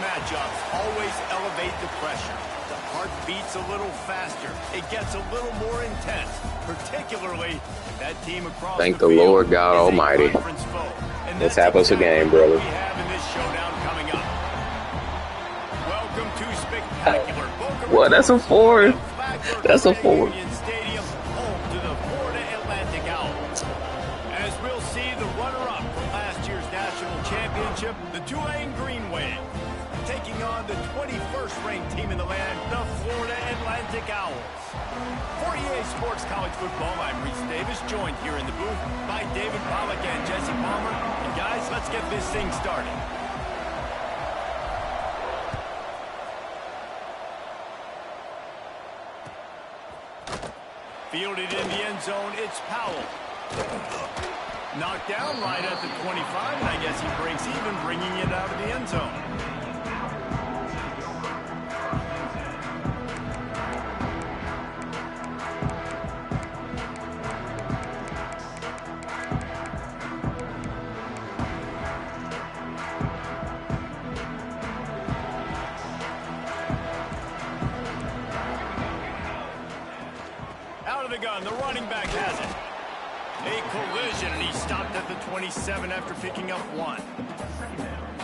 matchups always elevate the pressure. The heart beats a little faster. It gets a little more intense, particularly that team across Thank the Lord God Almighty. Let's have us a game, brother. We have in this showdown coming up. Welcome to spectacular Boca Well, that's a 4. That's a 4. Stadium, home to the Florida Atlantic Owls. As we'll see, the runner-up from last year's national championship, the Tulane Green Wave, taking on the 21st ranked team in the land, the Florida Atlantic Owls. For EA Sports College Football, I'm Reese Davis, joined here in the booth by David Pollack and Jesse Palmer. And guys, let's get this thing started. Fielded in the end zone, it's Powell. Knocked down right at the 25, and I guess he breaks even, bringing it out of the end zone. Out of the gun, the running back has it. A collision, and he stopped at the 27 after picking up 1.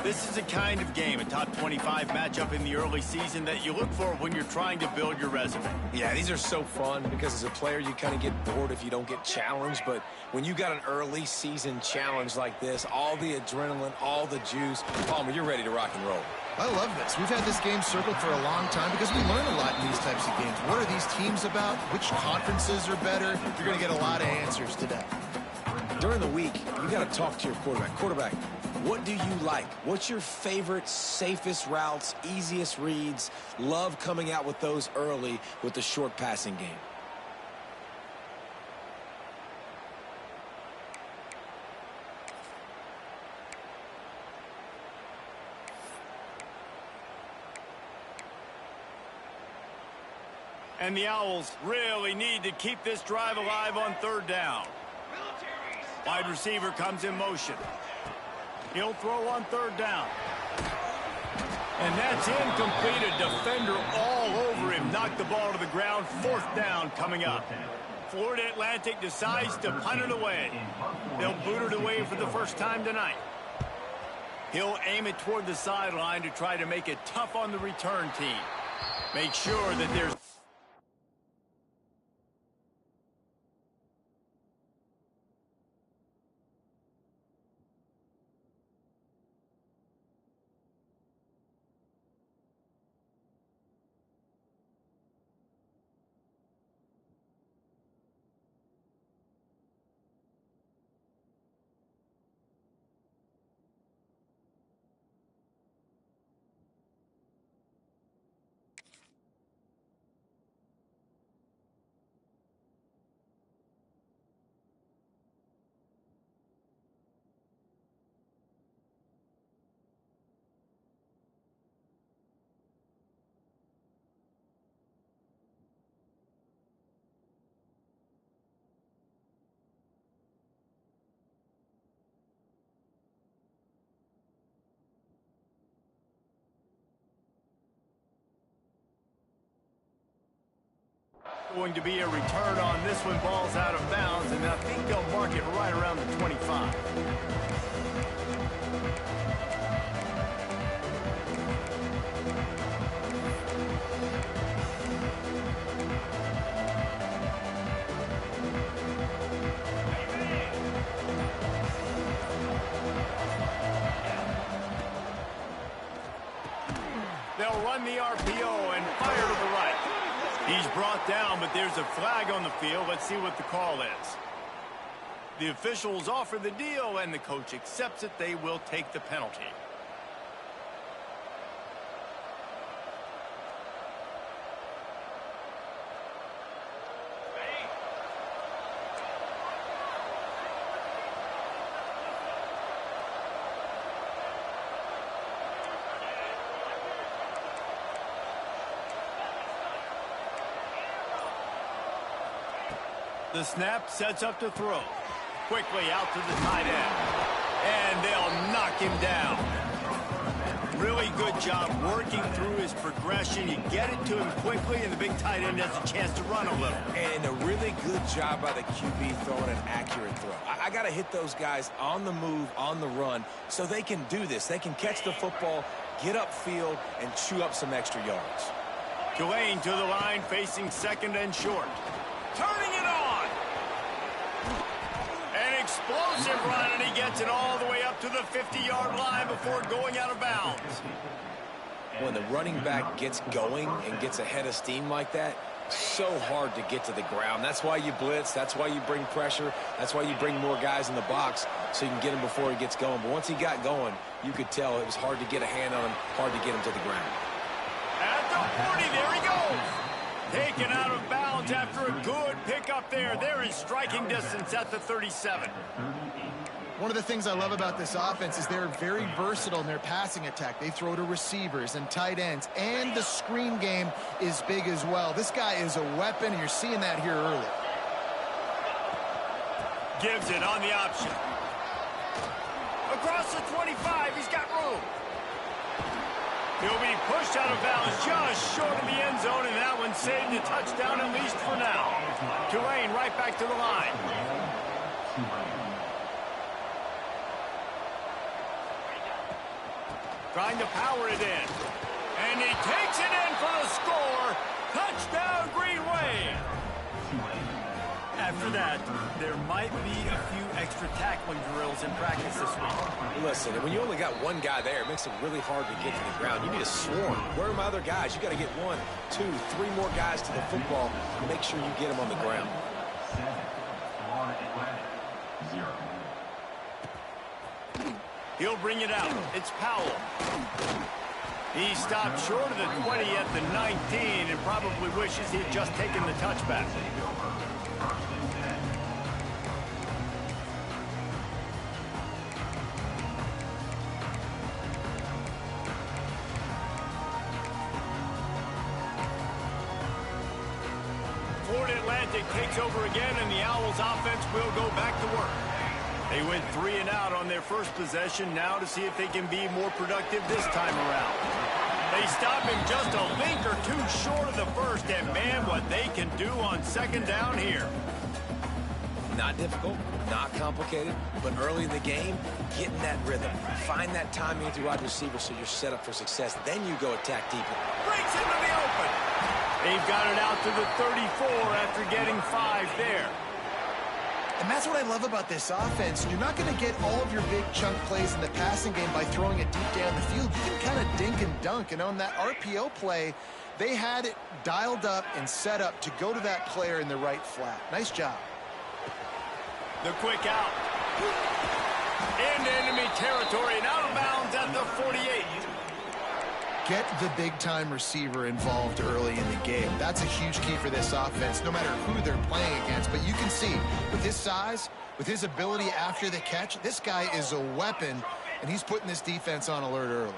This is a kind of game, a top 25 matchup in the early season that you look for when you're trying to build your resume. Yeah, these are so fun because as a player, you kind of get bored if you don't get challenged. But when you got an early season challenge like this, all the adrenaline, all the juice, Palmer, you're ready to rock and roll. I love this. We've had this game circled for a long time because we learn a lot in these types of games. What are these teams about? Which conferences are better? You're going to get a lot of answers today. During the week, you got to talk to your quarterback. Quarterback, what do you like? What's your favorite, safest routes, easiest reads? Love coming out with those early with the short passing game. And the Owls really need to keep this drive alive on 3rd down. Wide receiver comes in motion. He'll throw on 3rd down. And that's incomplete. A defender all over him. Knocked the ball to the ground. 4th down coming up. Florida Atlantic decides to punt it away. They'll boot it away for the first time tonight. He'll aim it toward the sideline to try to make it tough on the return team. Make sure that there's going to be a return on this one. Ball's out of bounds, and I think they'll mark it right around the 25. They'll run the RPO and fire to the right. He's brought down, but there's a flag on the field. Let's see what the call is. The officials offer the deal, and the coach accepts it. They will take the penalty. The snap sets up to throw. Quickly out to the tight end. And they'll knock him down. Really good good job working through his progression. You get it to him quickly, and the big tight end has a chance to run a little. And a really good job by the QB throwing an accurate throw. I got to hit those guys on the move, on the run, so they can do this. They can catch the football, get upfield, and chew up some extra yards. Tulane to the line, facing second and short. Turning it on. An explosive run, and he gets it all the way up to the 50-yard line before going out of bounds. When the running back gets going and gets ahead of steam like that, so hard to get to the ground. That's why you blitz. That's why you bring pressure. That's why you bring more guys in the box so you can get him before he gets going. But once he got going, you could tell it was hard to get a hand on him, hard to get him to the ground. At the 40, there he goes. Taken out of bounds after a good pickup there. They're in striking distance at the 37. One of the things I love about this offense is they're very versatile in their passing attack. They throw to receivers and tight ends, and the screen game is big as well. This guy is a weapon, and you're seeing that here early. Gives it on the option. Across the 25, he's got room. He'll be pushed out of bounds just short of the end zone, and that one saved a touchdown at least for now. Tulane right back to the line. Trying to power it in. And he takes it in for the score. Touchdown, Green Wave. After that, there might be a few extra tackling drills in practice this week. Listen, when you only got one guy there, it makes it really hard to get to the ground. You need a swarm. Where are my other guys? You got to get 1, 2, 3 more guys to the football. Make sure you get them on the ground. He'll bring it out. It's Powell. He stopped short of the 20 at the 19 and probably wishes he had just taken the touchback. Florida Atlantic takes over again, and the Owls offense will go back to work. They went 3 and out on their first possession, now to see if they can be more productive this time around. They stop him just a link or two short of the first, and man, what they can do on second down here. Not difficult, not complicated, but early in the game, getting that rhythm. Find that timing with your wide receiver so you're set up for success. Then you go attack deeper. Breaks into the open. They've got it out to the 34 after getting 5 there. And that's what I love about this offense. You're not going to get all of your big chunk plays in the passing game by throwing it deep down the field. You can kind of dink and dunk. And on that RPO play, they had it dialed up and set up to go to that player in the right flat. Nice job. The quick out. Into enemy territory and out of bounds at the 48. Get the big-time receiver involved early in the game. That's a huge key for this offense, no matter who they're playing against. But you can see, with his size, with his ability after the catch, this guy is a weapon, and he's putting this defense on alert early.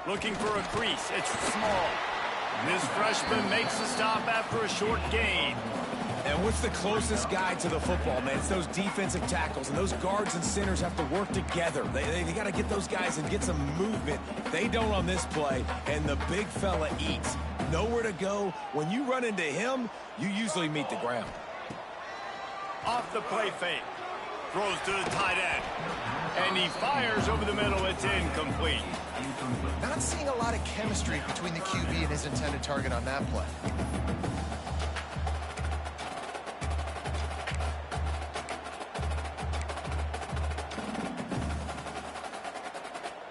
Looking for a crease. It's small. This freshman makes the stop after a short gain. And what's the closest guy to the football, man? It's those defensive tackles, and those guards and centers have to work together. They got to get those guys and get some movement. They don't on this play, and the big fella eats. Nowhere to go. When you run into him, you usually meet the ground. Off the play fake. Throws to the tight end. And he fires over the middle. It's incomplete. Not seeing a lot of chemistry between the QB and his intended target on that play.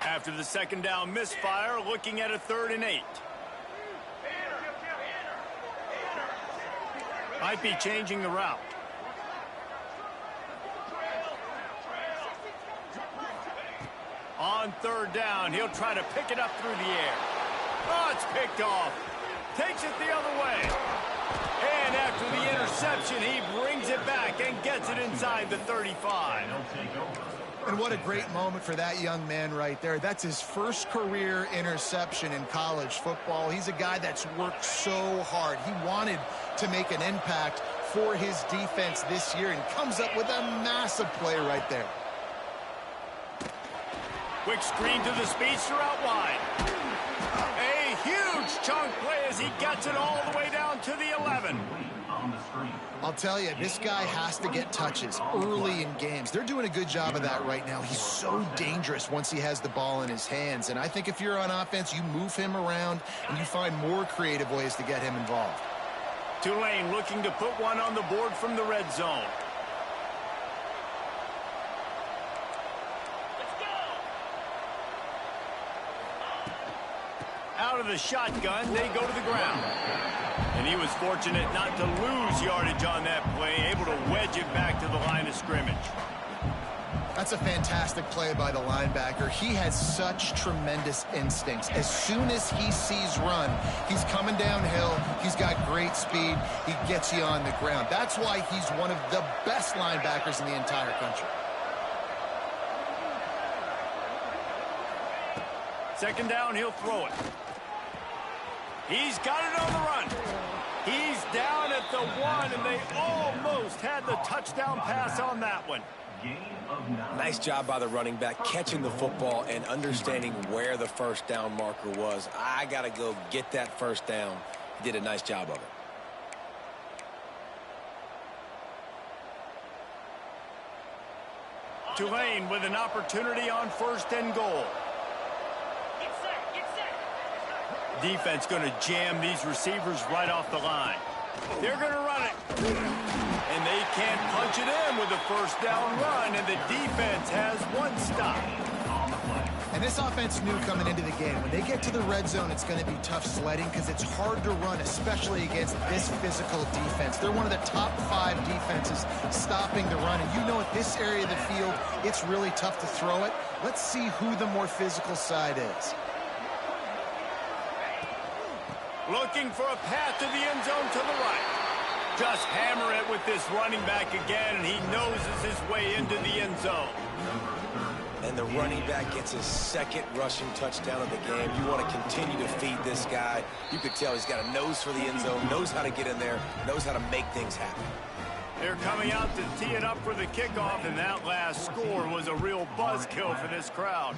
After the second down misfire, looking at a 3rd and 8. Might be changing the route. On 3rd down, he'll try to pick it up through the air. Oh, it's picked off. Takes it the other way. And after the interception, he brings it back and gets it inside the 35. And what a great moment for that young man right there. That's his first career interception in college football. He's a guy that's worked so hard. He wanted to make an impact for his defense this year and comes up with a massive play right there. Quick screen to the speedster out wide. A huge chunk play as he gets it all the way down to the 11. I'll tell you, this guy has to get touches early in games. They're doing a good job of that right now. He's so dangerous once he has the ball in his hands. And I think if you're on offense, you move him around and you find more creative ways to get him involved. Tulane looking to put one on the board from the red zone. Out of the shotgun, they go to the ground. And he was fortunate not to lose yardage on that play, able to wedge it back to the line of scrimmage. That's a fantastic play by the linebacker. He has such tremendous instincts. As soon as he sees run, he's coming downhill. He's got great speed. He gets you on the ground. That's why he's one of the best linebackers in the entire country. Second down, he'll throw it. He's got it on the run. He's down at the 1, and they almost had the touchdown pass on that one. Nice job by the running back, catching the football and understanding where the first down marker was. I got to go get that first down. He did a nice job of it. Tulane with an opportunity on 1st and goal. Defense going to jam these receivers right off the line. They're going to run it. And they can't punch it in with a first down run, and the defense has one stop. And this offense knew coming into the game, when they get to the red zone, it's going to be tough sledding because it's hard to run, especially against this physical defense. They're one of the top 5 defenses stopping the run. And you know at this area of the field, it's really tough to throw it. Let's see who the more physical side is. Looking for a path to the end zone to the right. Just hammer it with this running back again, and he noses his way into the end zone. And the running back gets his second rushing touchdown of the game. You want to continue to feed this guy. You could tell he's got a nose for the end zone, knows how to get in there, knows how to make things happen. They're coming out to tee it up for the kickoff, and that last score was a real buzzkill for this crowd.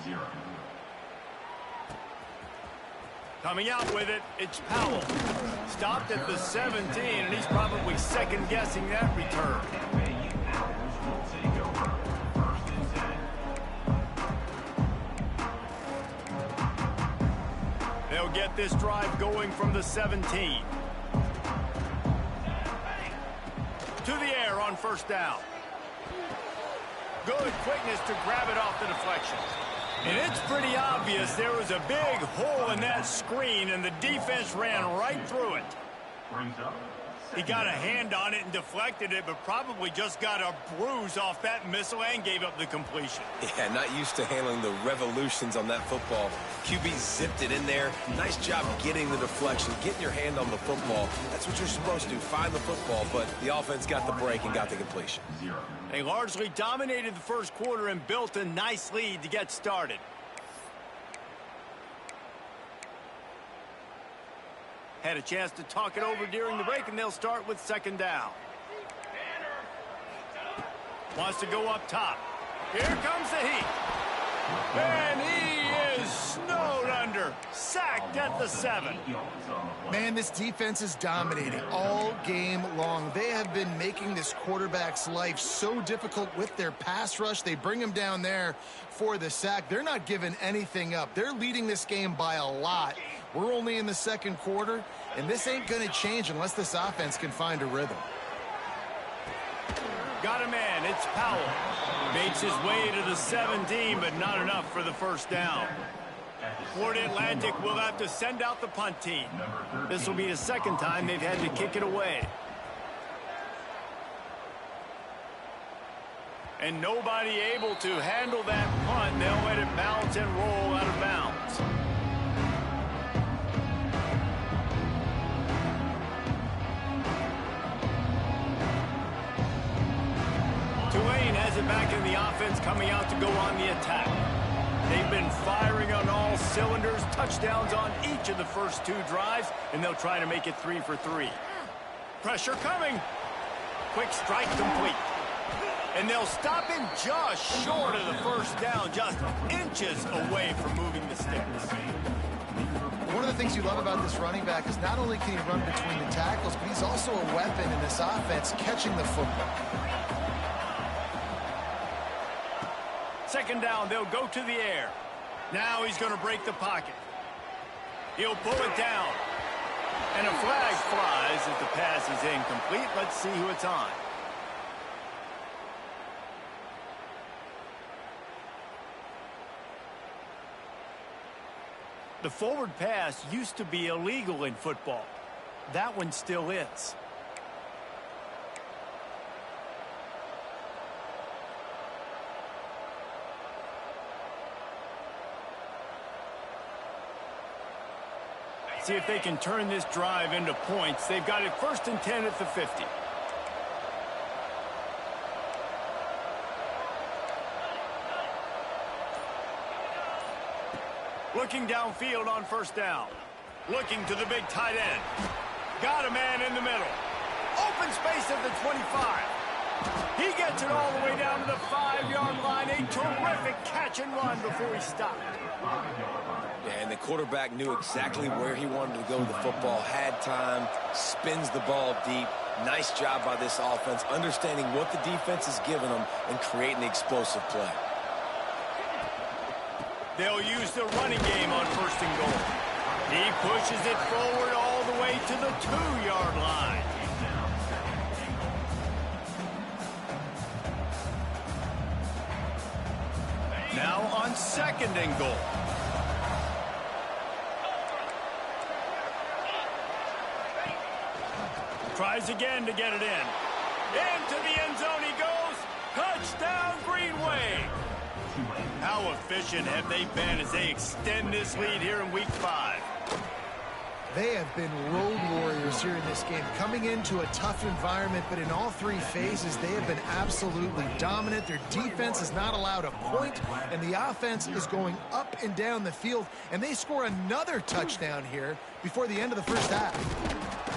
Coming out with it, it's Powell. Stopped at the 17, and he's probably second-guessing that return. They'll get this drive going from the 17. To the air on 1st down. Good quickness to grab it off the deflection. And it's pretty obvious there was a big hole in that screen, and the defense ran right through it. He got a hand on it and deflected it, but probably just got a bruise off that missile and gave up the completion. Yeah, not used to handling the revolutions on that football. QB zipped it in there. Nice job getting the deflection, getting your hand on the football. That's what you're supposed to do, find the football, but the offense got the break and got the completion. They largely dominated the first quarter and built a nice lead to get started. Had a chance to talk it over during the break, and they'll start with 2nd down. Wants to go up top. Here comes the heat. And he is snowed under. Sacked at the 7. Man, this defense is dominating all game long. They have been making this quarterback's life so difficult with their pass rush. They bring him down there for the sack. They're not giving anything up. They're leading this game by a lot. We're only in the 2nd quarter, and this ain't going to change unless this offense can find a rhythm. Got a man. It's Powell. Makes his way to the 17, but not enough for the 1st down. Florida Atlantic will have to send out the punt team. This will be the 2nd time they've had to kick it away. And nobody able to handle that punt. They'll let it bounce and roll out of bounds. Tulane has it back in the offense, coming out to go on the attack. They've been firing on all cylinders, touchdowns on each of the first 2 drives, and they'll try to make it 3 for 3. Pressure coming. quick strike complete. And they'll stop him just short of the first down, just inches away from moving the sticks. One of the things you love about this running back is not only can he run between the tackles, but he's also a weapon in this offense catching the football. Second down, they'll go to the air. Now he's going to break the pocket. He'll pull it down. And a flag flies as the pass is incomplete. Let's see who it's on. The forward pass used to be illegal in football. That one still is. See if they can turn this drive into points. They've got it 1st and 10 at the 50. Looking downfield on 1st down. Looking to the big tight end. Got a man in the middle. Open space at the 25. He gets it all the way down to the 5-yard line. A terrific catch and run before he stopped. Yeah, and the quarterback knew exactly where he wanted to go with the football, had time, spins the ball deep. Nice job by this offense, understanding what the defense is giving them and creating the explosive play. They'll use the running game on 1st and goal. He pushes it forward all the way to the 2-yard line. Now on 2nd and goal. Tries again to get it in. Into the end zone he goes. Touchdown, Green Wave. How efficient have they been as they extend this lead here in Week 5? They have been road warriors here in this game, coming into a tough environment, but in all 3 phases, they have been absolutely dominant. Their defense is not allowed a point, and the offense is going up and down the field, and they score another touchdown here before the end of the first half.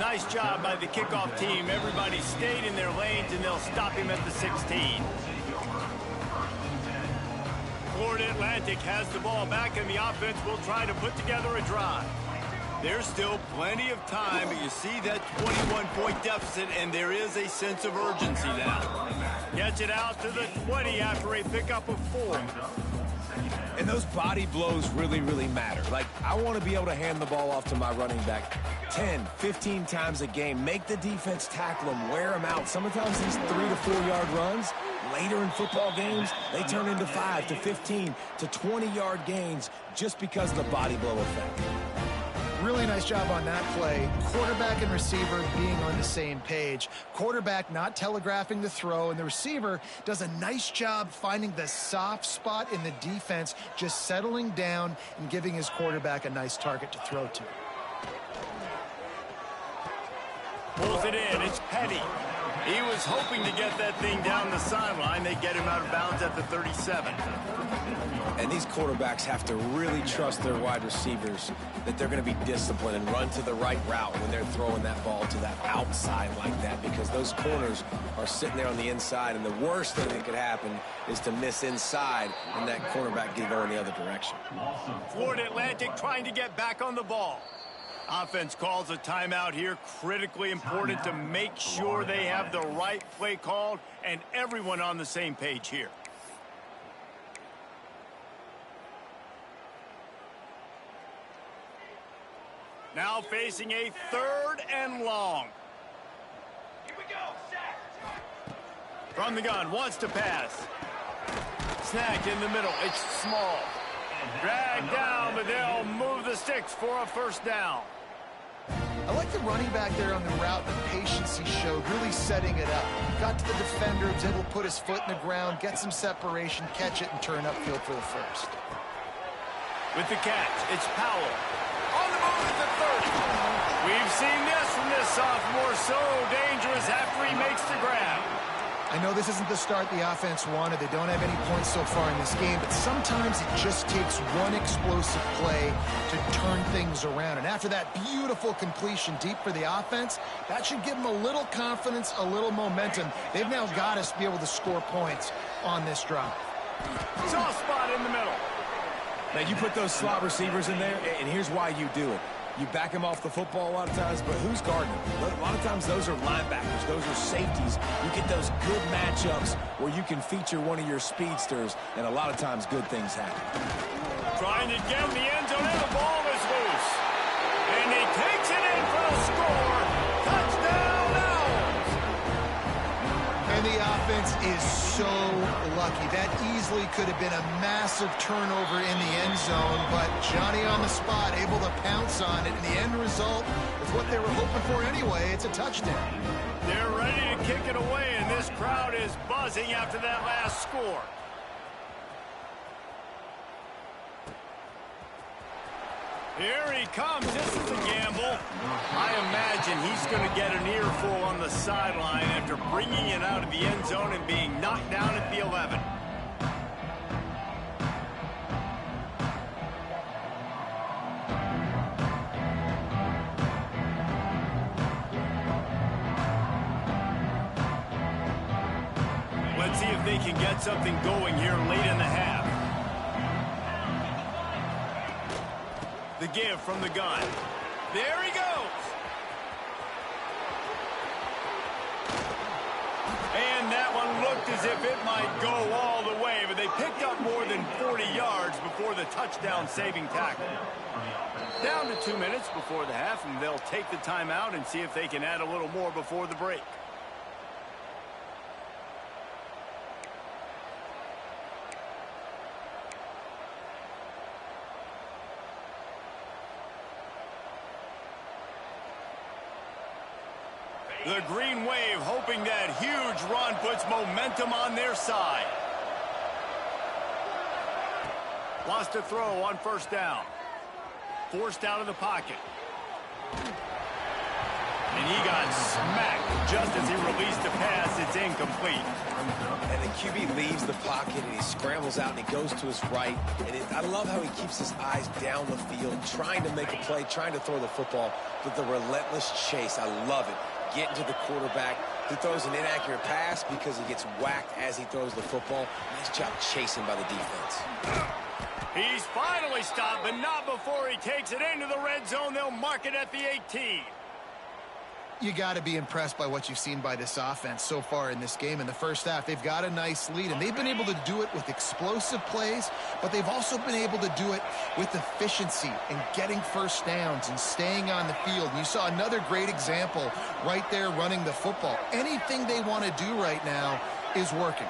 Nice job by the kickoff team. Everybody stayed in their lanes, and they'll stop him at the 16. Florida Atlantic has the ball back, and the offense will try to put together a drive. There's still plenty of time, but you see that 21-point deficit, and there is a sense of urgency now. Gets it out to the 20 after a pickup of 4. And those body blows really, really matter. Like, I want to be able to hand the ball off to my running back 10, 15 times a game. Make the defense tackle him, wear him out. Sometimes these 3 to 4 yard runs, later in football games, they turn into 5 to 15 to 20-yard gains just because of the body blow effect. Really nice job on that play. Quarterback and receiver being on the same page. Quarterback not telegraphing the throw, and the receiver does a nice job finding the soft spot in the defense, just settling down and giving his quarterback a nice target to throw to. Pulls it in. It's Petty. He was hoping to get that thing down the sideline. They get him out of bounds at the 37. And these quarterbacks have to really trust their wide receivers that they're going to be disciplined and run to the right route when they're throwing that ball to that outside like that, because those corners are sitting there on the inside, and the worst thing that could happen is to miss inside and that cornerback get going the other direction. Florida Atlantic trying to get back on the ball. Offense calls a timeout here. Critically important to make sure they have the right play called and everyone on the same page here. Now facing a 3rd and long. Here we go. From the gun, wants to pass. Snagged in the middle. It's small. Dragged down, but they'll move the sticks for a 1st down. I like the running back there on the route, the patience he showed, really setting it up. Got to the defender, was able to put his foot in the ground, get some separation, catch it, and turn upfield for the 1st. With the catch, it's Powell. On the move at the 30. We've seen this from this sophomore, so dangerous after he makes the grab. I know this isn't the start the offense wanted. They don't have any points so far in this game, but sometimes it just takes one explosive play to turn things around. And after that beautiful completion deep for the offense, that should give them a little confidence, a little momentum. They've now got to be able to score points on this drive. Soft spot in the middle. Now, you put those slot receivers in there, and here's why you do it. You back them off the football a lot of times, but who's guarding them? A lot of times those are linebackers. Those are safeties. You get those good matchups where you can feature one of your speedsters, and a lot of times good things happen. Trying to get in the end zone, and the ball is loose. And he takes it in for a score. Touchdown, Owls! And the offense is so lucky. That easily could have been a massive turnover in the end zone, but Johnny on the spot, able to pounce on it, and the end result is what they were hoping for anyway. It's a touchdown. They're ready to kick it away, and this crowd is buzzing after that last score. Here he comes. This is a gamble. I imagine he's going to get an earful on the sideline after bringing it out of the end zone and being knocked down at the 11. Let's see if they can get something going here late in the half. The give from the gun. There he goes. And that one looked as if it might go all the way, but they picked up more than 40 yards before the touchdown-saving tackle. Down to 2 minutes before the half, and they'll take the timeout and see if they can add a little more before the break. The Green Wave hoping that huge run puts momentum on their side. Lost a throw on first down. Forced out of the pocket. And he got smacked just as he released the pass. It's incomplete. And the QB leaves the pocket, and he scrambles out, and he goes to his right. And I love how he keeps his eyes down the field, trying to make a play, trying to throw the football with the relentless chase. I love it. Getting to the quarterback. He throws an inaccurate pass because he gets whacked as he throws the football. Nice job chasing by the defense. He's finally stopped, but not before he takes it into the red zone. They'll mark it at the 18. You got to be impressed by what you've seen by this offense so far in this game. In the first half, they've got a nice lead, and they've been able to do it with explosive plays, but they've also been able to do it with efficiency and getting first downs and staying on the field. And you saw another great example right there running the football. Anything they want to do right now is working.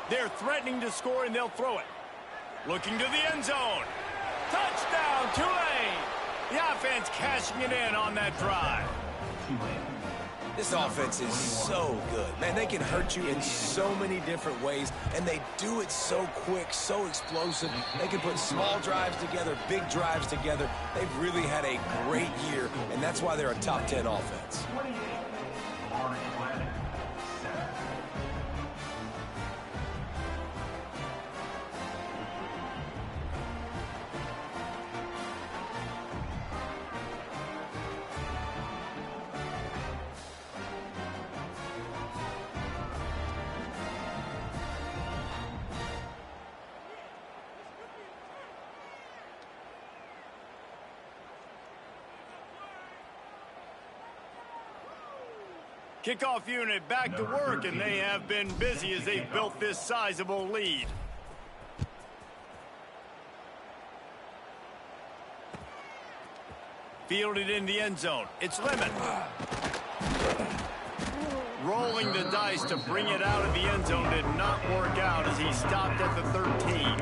They're threatening to score, and they'll throw it. Looking to the end zone. Touchdown, Tulane! The offense cashing it in on that drive. This offense is so good. Man, they can hurt you in so many different ways, and they do it so quick, so explosive. They can put small drives together, big drives together. They've really had a great year, and that's why they're a top 10 offense. Kickoff unit back to work, and they have been busy as they've built this sizable lead. Fielded in the end zone. It's Lemon. Rolling the dice to bring it out of the end zone did not work out as he stopped at the 13.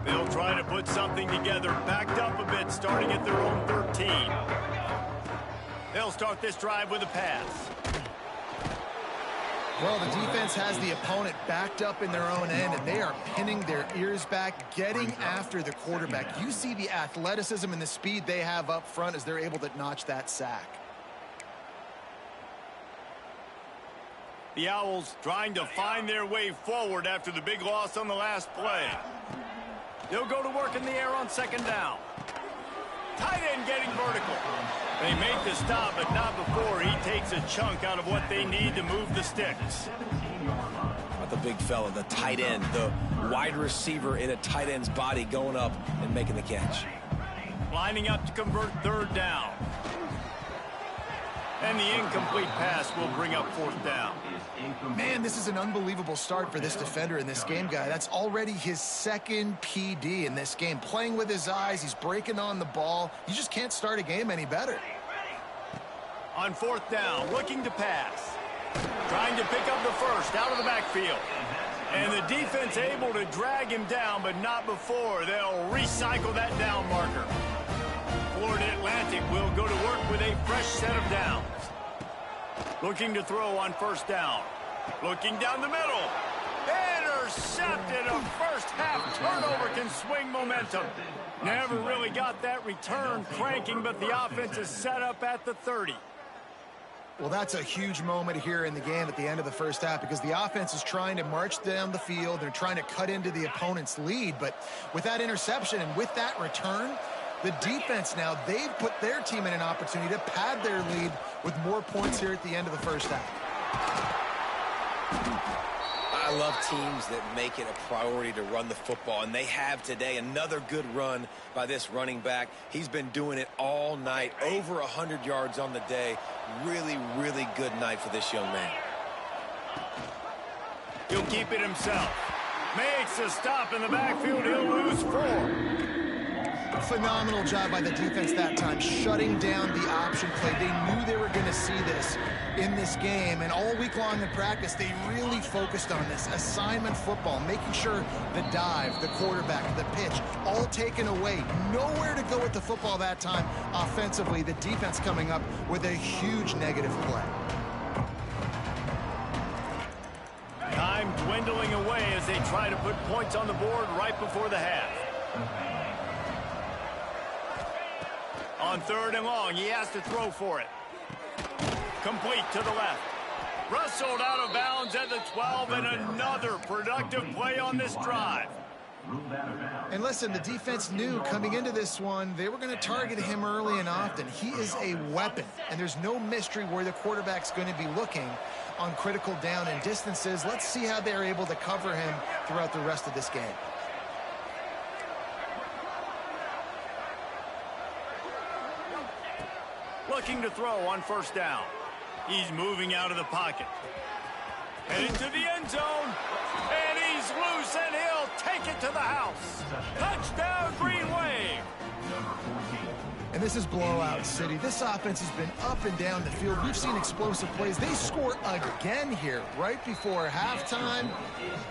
They'll try to put something together, backed up a bit, starting at their own 13. They'll start this drive with a pass. Well, the defense has the opponent backed up in their own end, and they are pinning their ears back, getting after the quarterback. You see the athleticism and the speed they have up front as they're able to notch that sack. The Owls trying to find their way forward after the big loss on the last play. They'll go to work in the air on second down. Tight end getting vertical. They make the stop, but not before he takes a chunk out of what they need to move the sticks. Not the big fella, the tight end, the wide receiver in a tight end's body going up and making the catch. Lining up to convert third down. And the incomplete pass will bring up fourth down. Man, this is an unbelievable start for this defender in this game, guy. That's already his second PD in this game. Playing with his eyes, he's breaking on the ball. You just can't start a game any better. On fourth down, looking to pass. Trying to pick up the first out of the backfield. And the defense able to drag him down, but not before they'll recycle that down marker. Florida Atlantic will go to work with a fresh set of downs. Looking to throw on first down. Looking down the middle. Intercepted. A first half turnover can swing momentum. Never really got that return cranking, but the offense is set up at the 30. Well, that's a huge moment here in the game at the end of the first half because the offense is trying to march down the field. They're trying to cut into the opponent's lead, but with that interception and with that return, the defense now, they've put their team in an opportunity to pad their lead with more points here at the end of the first half. I love teams that make it a priority to run the football, and they have today. Another good run by this running back. He's been doing it all night, over 100 yards on the day. Really, really good night for this young man. He'll keep it himself. Makes a stop in the backfield. He'll lose 4. Phenomenal job by the defense that time, shutting down the option play. They knew they were going to see this in this game, and all week long in practice, they really focused on this assignment football, making sure the dive, the quarterback, the pitch, all taken away. Nowhere to go with the football that time offensively. The defense coming up with a huge negative play. Time dwindling away as they try to put points on the board right before the half. On third and long, he has to throw for it. Complete to the left. Rustled out of bounds at the 12, and another productive play on this drive. And listen, the defense knew coming into this one, they were going to target him early and often. He is a weapon, and there's no mystery where the quarterback's going to be looking on critical down and distances. Let's see how they're able to cover him throughout the rest of this game. Looking to throw on first down. He's moving out of the pocket. Heading to the end zone. And he's loose, and he'll take it to the house. Touchdown, Green Wave. And this is blowout city. This offense has been up and down the field. We've seen explosive plays. They score again here right before halftime.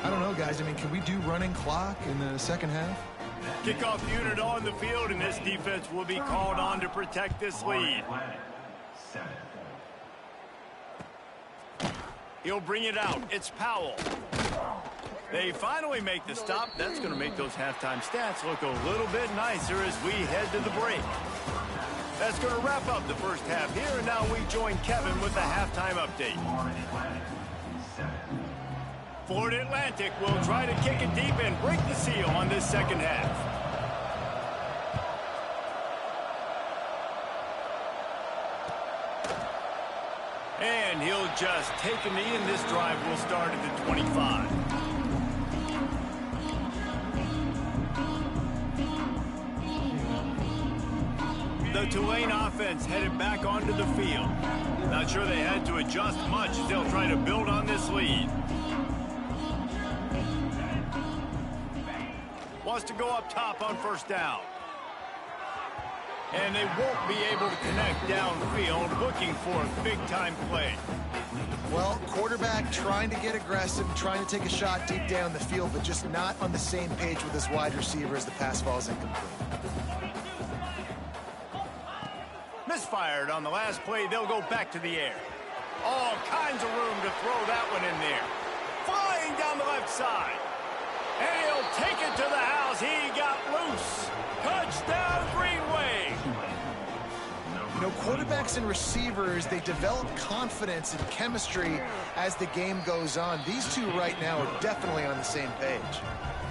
I don't know, guys. I mean, can we do running clock in the second half? Kickoff unit on the field, and this defense will be called on to protect this lead. He'll bring it out. It's Powell. They finally make the stop. That's going to make those halftime stats look a little bit nicer as we head to the break. That's going to wrap up the first half here, and now we join Kevin with the halftime update. Florida Atlantic will try to kick it deep and break the seal on this second half. And he'll just take a knee, and this drive will start at the 25. The Tulane offense headed back onto the field. Not sure they had to adjust much as they'll try to build on this lead. Wants to go up top on first down. And they won't be able to connect downfield, looking for a big-time play. Well, quarterback trying to get aggressive, trying to take a shot deep down the field, but just not on the same page with his wide receiver as the pass falls incomplete. Misfired on the last play. They'll go back to the air. All kinds of room to throw that one in there. Flying down the left side. And he'll take it to the house. He got loose. Touchdown, Greenway. You know, quarterbacks and receivers, they develop confidence and chemistry as the game goes on. These two right now are definitely on the same page.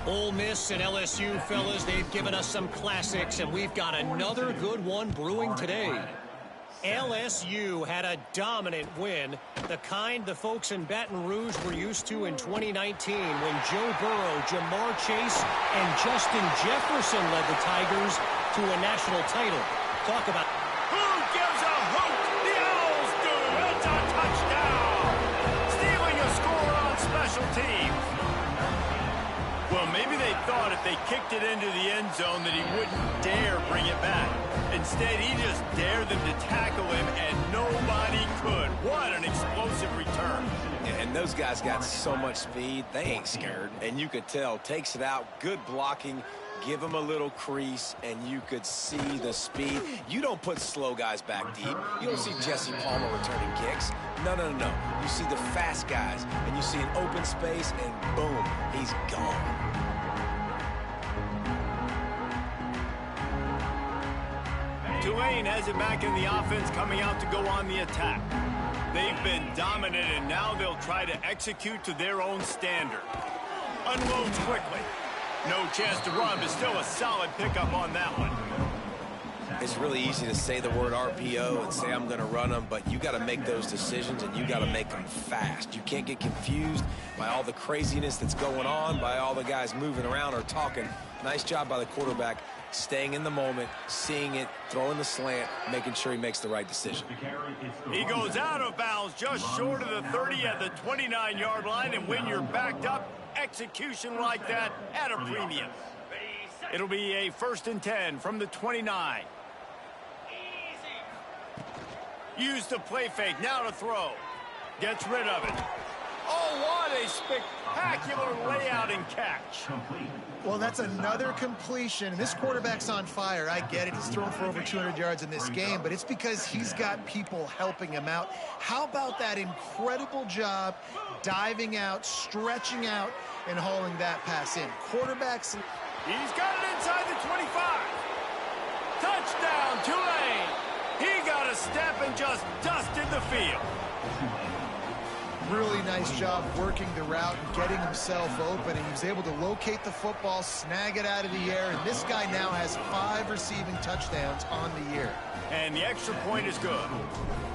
Ole Miss and LSU, fellas, they've given us some classics, and we've got another good one brewing today. LSU had a dominant win, the kind the folks in Baton Rouge were used to in 2019 when Joe Burrow, Jamar Chase, and Justin Jefferson led the Tigers to a national title. Talk about... Who gives a hoot? The Owls do. It's a touchdown. Stealing a score on special teams. Well, maybe they thought if they kicked it into the end zone that he wouldn't dare bring it back. Instead, he just dared them to tackle him, and nobody could. What an explosive return. And those guys got so much speed, they ain't scared. And you could tell, takes it out, good blocking, give him a little crease, and you could see the speed. You don't put slow guys back deep. You don't see Jesse Palmer returning kicks. No, no, no, no. You see the fast guys, and you see an open space, and boom, he's gone. Tulane has it back in the offense, coming out to go on the attack. They've been dominant, and now they'll try to execute to their own standard. Unloads quickly. No chance to run, but still a solid pickup on that one. It's really easy to say the word RPO and say I'm going to run them, but you got to make those decisions, and you got to make them fast. You can't get confused by all the craziness that's going on, by all the guys moving around or talking. Nice job by the quarterback, staying in the moment, seeing it, throwing the slant, making sure he makes the right decision. He goes out of bounds just short of the 30 at the 29-yard line, and when you're backed up, execution like that at a premium. It'll be a 1st and 10 from the 29. Use the play fake, now to throw. Gets rid of it. Oh, what a spectacular layout and catch. Well, that's another completion. This quarterback's on fire. I get it. He's thrown for over 200 yards in this game, but it's because he's got people helping him out. How about that incredible job diving out, stretching out, and hauling that pass in? Quarterbacks. He's got it inside the 25. Touchdown, Tulane. He got a step and just dusted the field. Really nice job working the route and getting himself open, and he was able to locate the football, snag it out of the air, and this guy now has 5 receiving touchdowns on the year. And the extra point is good.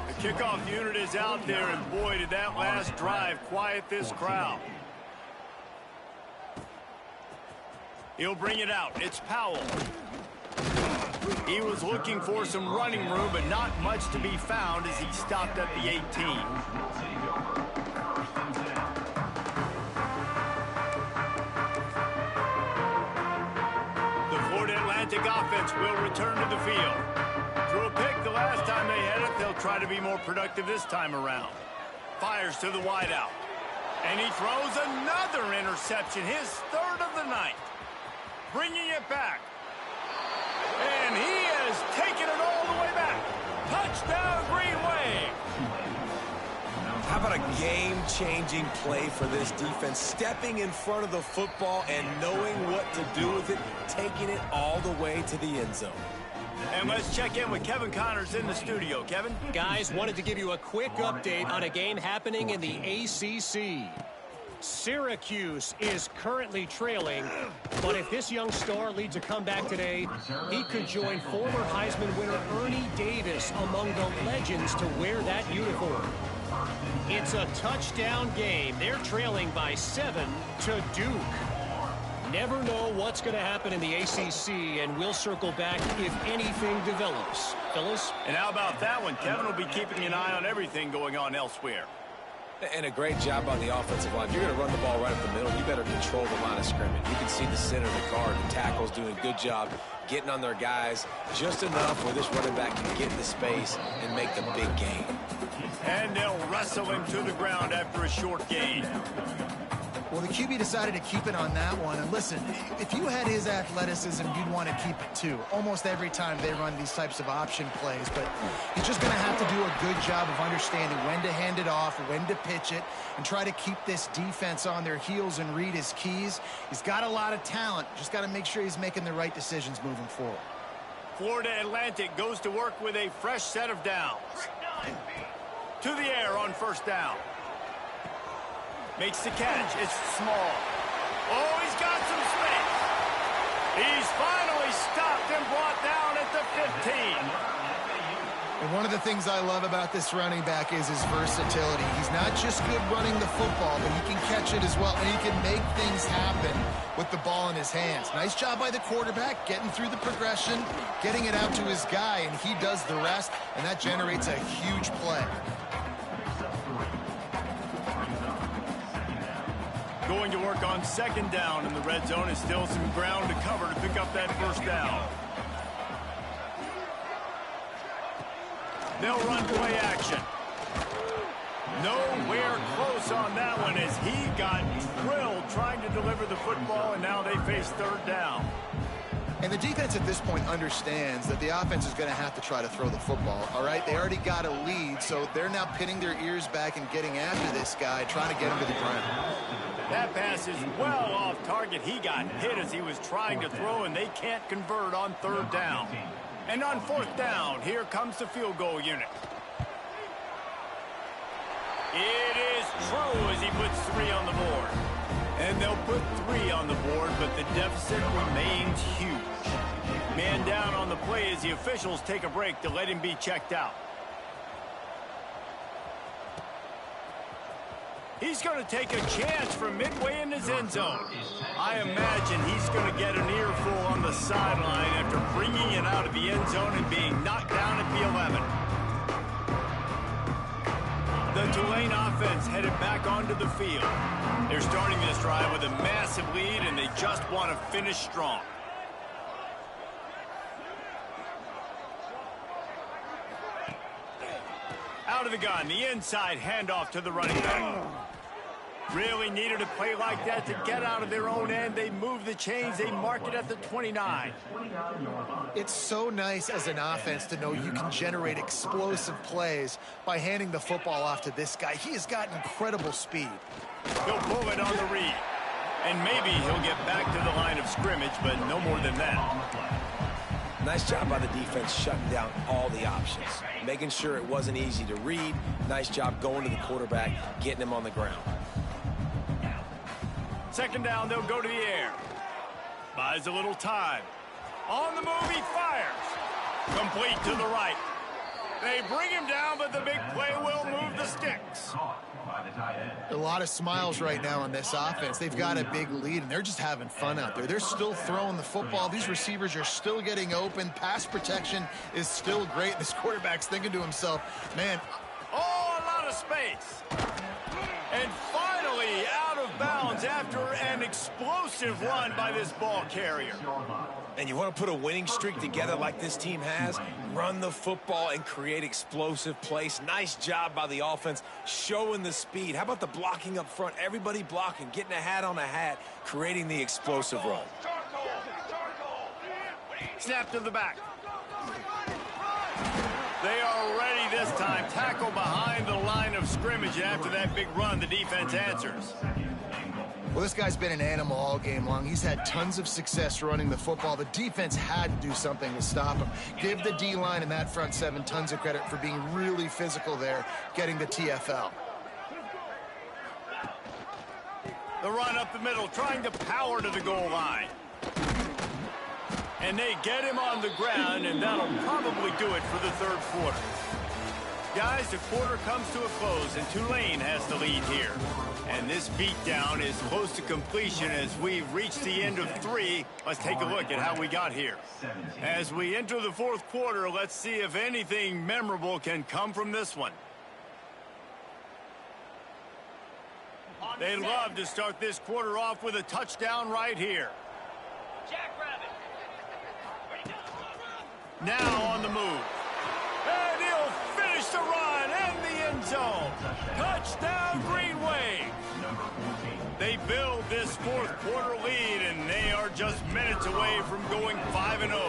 The kickoff unit is out there, and boy, did that last drive quiet this crowd. He'll bring it out. It's Powell. He was looking for some running room, but not much to be found as he stopped at the 18. The Florida Atlantic offense will return to the field. Threw a pick the last time they had it. They'll try to be more productive this time around. Fires to the wideout. And he throws another interception, his 3rd of the night. Bringing it back. And he has taken it all the way back. Touchdown, Greenway. How about a game-changing play for this defense? Stepping in front of the football and knowing what to do with it, taking it all the way to the end zone. And let's check in with Kevin Connors in the studio. Kevin? Guys, wanted to give you a quick update on a game happening in the ACC. Syracuse is currently trailing, but if this young star leads a comeback today, he could join former Heisman winner Ernie Davis among the legends to wear that uniform. It's a touchdown game. They're trailing by 7 to Duke. Never know what's going to happen in the ACC, and we'll circle back if anything develops. Phyllis? And how about that one? Kevin will be keeping an eye on everything going on elsewhere. And a great job on the offensive line. If you're going to run the ball right up the middle, you better control the line of scrimmage. You can see the center of the guard, the tackles doing a good job getting on their guys just enough where this running back can get in the space and make the big gain. And they'll wrestle him to the ground after a short gain. Well, the QB decided to keep it on that one. And listen, if you had his athleticism, you'd want to keep it too. Almost every time they run these types of option plays. But he's just going to have to do a good job of understanding when to hand it off, when to pitch it, and try to keep this defense on their heels and read his keys. He's got a lot of talent. Just got to make sure he's making the right decisions moving forward. Florida Atlantic goes to work with a fresh set of downs. To the air on first down. Makes the catch. It's small. Oh, he's got some space. He's finally stopped and brought down at the 15. And one of the things I love about this running back is his versatility. He's not just good running the football, but he can catch it as well, and he can make things happen with the ball in his hands. Nice job by the quarterback, getting through the progression, getting it out to his guy, and he does the rest, and that generates a huge play. Going to work on second down in the red zone is still some ground to cover to pick up that first down. They'll run play action. Nowhere close on that one as he got drilled trying to deliver the football, and now they face third down. And the defense at this point understands that the offense is going to have to try to throw the football, all right? They already got a lead, so they're now pinning their ears back and getting after this guy, trying to get him to the ground. That pass is well off target. He got hit as he was trying to throw, and they can't convert on third down. And on fourth down, here comes the field goal unit. It is true as he puts 3 on the board. And they'll put 3 on the board, but the deficit remains huge. Man down on the play as the officials take a break to let him be checked out. He's going to take a chance from midway in his end zone. I imagine he's going to get an earful on the sideline after bringing it out of the end zone and being knocked down at the 11. The Tulane offense headed back onto the field. They're starting this drive with a massive lead, and they just want to finish strong. Out of the gun, the inside handoff to the running back. Really needed a play like that to get out of their own end. They move the chains. They mark it at the 29. It's so nice as an offense to know you can generate explosive plays by handing the football off to this guy. He has got incredible speed. He'll pull it on the read. And maybe he'll get back to the line of scrimmage, but no more than that. Nice job by the defense shutting down all the options, making sure it wasn't easy to read. Nice job going to the quarterback, getting him on the ground. Second down, they'll go to the air. Buys a little time. On the move, he fires. Complete to the right. They bring him down, but the big play will move the sticks. A lot of smiles right now on this offense. They've got a big lead, and they're just having fun out there. They're still throwing the football. These receivers are still getting open. Pass protection is still great. This quarterback's thinking to himself, man. Oh, a lot of space. And finally out of bounds after an explosive run by this ball carrier. And you want to put a winning streak together like this team has, run the football and create explosive plays. Nice job by the offense showing the speed. How about the blocking up front? Everybody blocking, getting a hat on a hat, creating the explosive run. Snap to the back. They are ready this time. Tackle behind the line of scrimmage, and after that big run, the defense answers. Well, this guy's been an animal all game long. He's had tons of success running the football. The defense had to do something to stop him. Give the D-line and that front seven tons of credit for being really physical there, getting the TFL. The run up the middle, trying to power to the goal line. And they get him on the ground, and that'll probably do it for the third quarter. Guys, the quarter comes to a close, and Tulane has the lead here. And this beatdown is close to completion as we've reached the end of 3. Let's take a look at how we got here. As we enter the fourth quarter, let's see if anything memorable can come from this one. They'd love to start this quarter off with a touchdown right here. Now on the move. And he'll finish the run and the end zone. Touchdown, Green Wave. They build minutes away from going 5-0.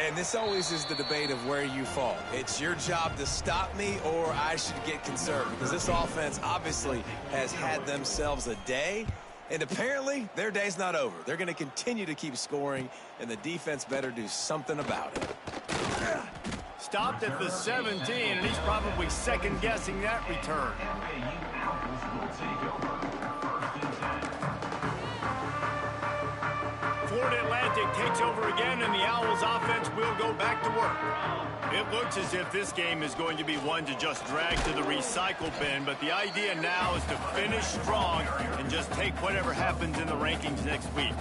And this always is the debate of where you fall. It's your job to stop me or I should get concerned, because this offense obviously has had themselves a day, and apparently their day's not over. They're going to continue to keep scoring, and the defense better do something about it. Stopped at the 17, and he's probably second-guessing that return. Florida Atlantic takes over again, and the Owls offense will go back to work. It looks as if this game is going to be one to just drag to the recycle bin, but the idea now is to finish strong and just take whatever happens in the rankings next week.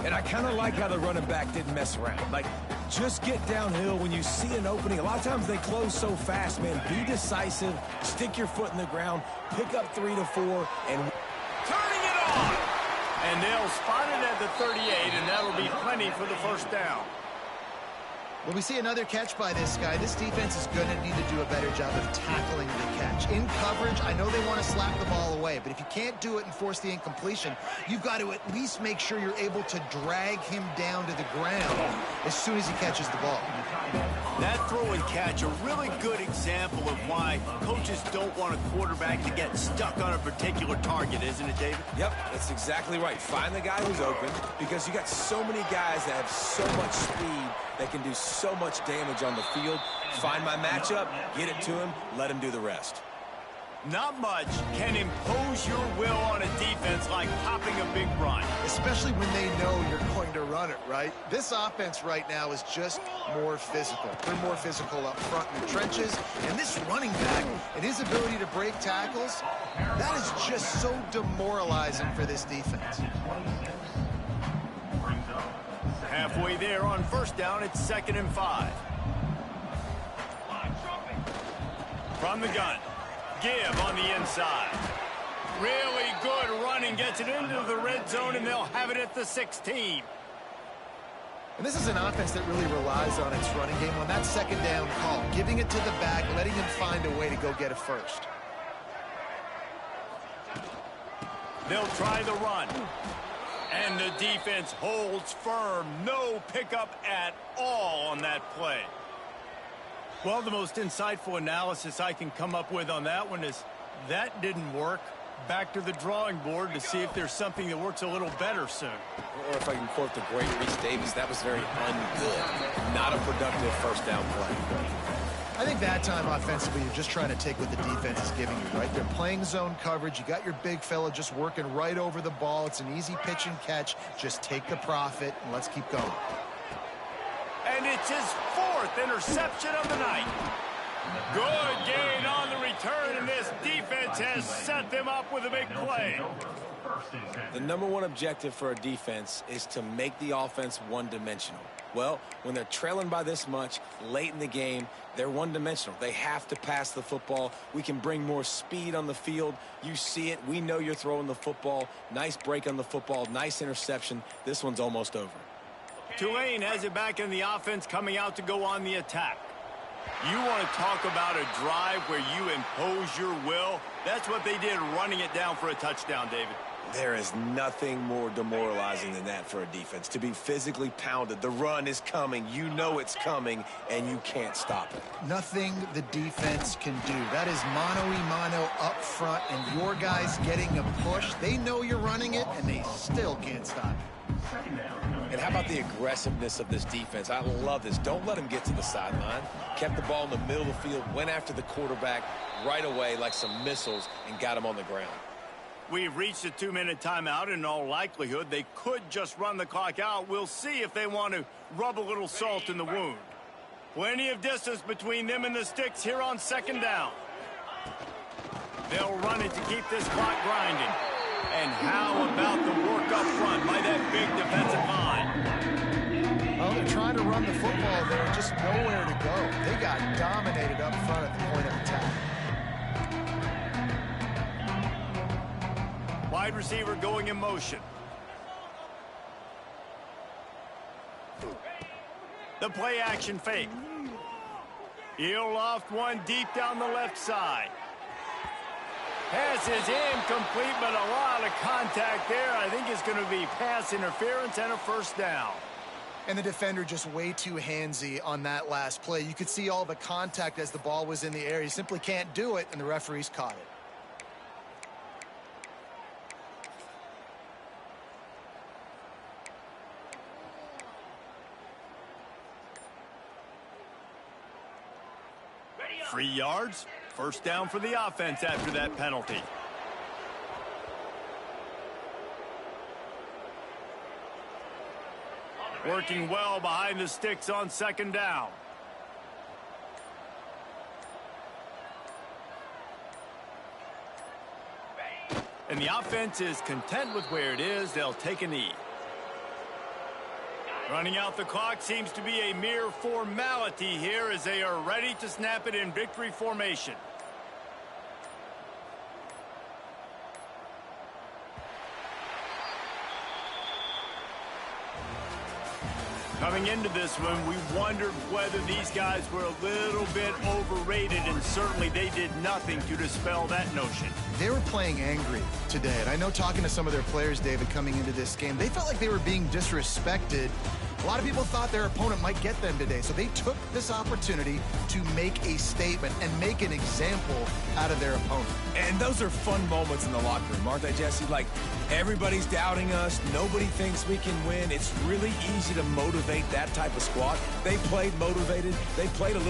And I kind of like how the running back didn't mess around. Like, just get downhill when you see an opening. A lot of times they close so fast, man. Be decisive, stick your foot in the ground, pick up 3 to 4, and turning it on! And they'll spot it at the 38, and that'll be plenty for the first down. Well, we see another catch by this guy. This defense is going to need to do a better job of tackling the catch. In coverage, I know they want to slap the ball away, but if you can't do it and force the incompletion, you've got to at least make sure you're able to drag him down to the ground as soon as he catches the ball. That throw and catch, a really good example of why coaches don't want a quarterback to get stuck on a particular target, isn't it, David? Yep, that's exactly right. Find the guy who's open, because you got so many guys that have so much speed that can do so much damage on the field. Find my matchup, get it to him, let him do the rest. Not much can impose your will on a defense like popping a big run. Especially when they know you're going to run it, right? This offense right now is just more physical. They're more physical up front in the trenches. And this running back and his ability to break tackles, that is just so demoralizing for this defense. Halfway there on first down, it's 2nd and 5. From the gun. Give on the inside. Really good running, gets it into the red zone, and they'll have it at the 16. And this is an offense that really relies on its running game on that 2nd down call, giving it to the back, letting him find a way to go get a first. They'll try the run. And the defense holds firm. No pickup at all on that play. Well, the most insightful analysis I can come up with on that one is that didn't work. Back to the drawing board to see if there's something that works a little better soon. Or if I can quote the great Reese Davis, that was very ungood. Not a productive first down play. I think that time offensively, you're just trying to take what the defense is giving you, right? They're playing zone coverage. You got your big fella just working right over the ball. It's an easy pitch and catch. Just take the profit and let's keep going. And it's his 4th interception of the night. Good gain on the return, and this defense has set them up with a big play. The #1 objective for a defense is to make the offense one-dimensional. Well, when they're trailing by this much late in the game, they're one-dimensional. They have to pass the football. We can bring more speed on the field. You see it. We know you're throwing the football. Nice break on the football. Nice interception. This one's almost over. Tulane has it back in the offense, coming out to go on the attack. You want to talk about a drive where you impose your will? That's what they did, running it down for a touchdown, David. There is nothing more demoralizing than that for a defense, to be physically pounded. The run is coming. You know it's coming, and you can't stop it. Nothing the defense can do. That is mano-a-mano up front, and your guys getting a push. They know you're running it, and they still can't stop it. And how about the aggressiveness of this defense? I love this. Don't let them get to the sideline. Kept the ball in the middle of the field, went after the quarterback right away like some missiles, and got him on the ground. We've reached a 2-minute timeout, and in all likelihood, they could just run the clock out. We'll see if they want to rub a little salt in the wound. Plenty of distance between them and the sticks here on 2nd down. They'll run it to keep this clock grinding. And how about the work up front by that big defensive line? Well, they're trying to run the football there, just nowhere to go. They got dominated up front at the point of attack. Wide receiver going in motion. The play action fake. He'll loft one deep down the left side. Pass is incomplete, but a lot of contact there. I think it's going to be pass interference and a first down. And the defender just way too handsy on that last play. You could see all the contact as the ball was in the air. He simply can't do it, and the referees caught it. Three yards, first down for the offense after that penalty. Working well behind the sticks on second down. And the offense is content with where it is. They'll take a knee. Running out the clock seems to be a mere formality here as they are ready to snap it in victory formation. Coming into this one, we wondered whether these guys were a little bit overrated, and certainly they did nothing to dispel that notion. They were playing angry today, and I know talking to some of their players, David, coming into this game, they felt like they were being disrespected. A lot of people thought their opponent might get them today, so they took this opportunity to make a statement and make an example out of their opponent. And those are fun moments in the locker room, aren't they, Jesse? Like, everybody's doubting us. Nobody thinks we can win. It's really easy to motivate that type of squad. They played motivated. They played a little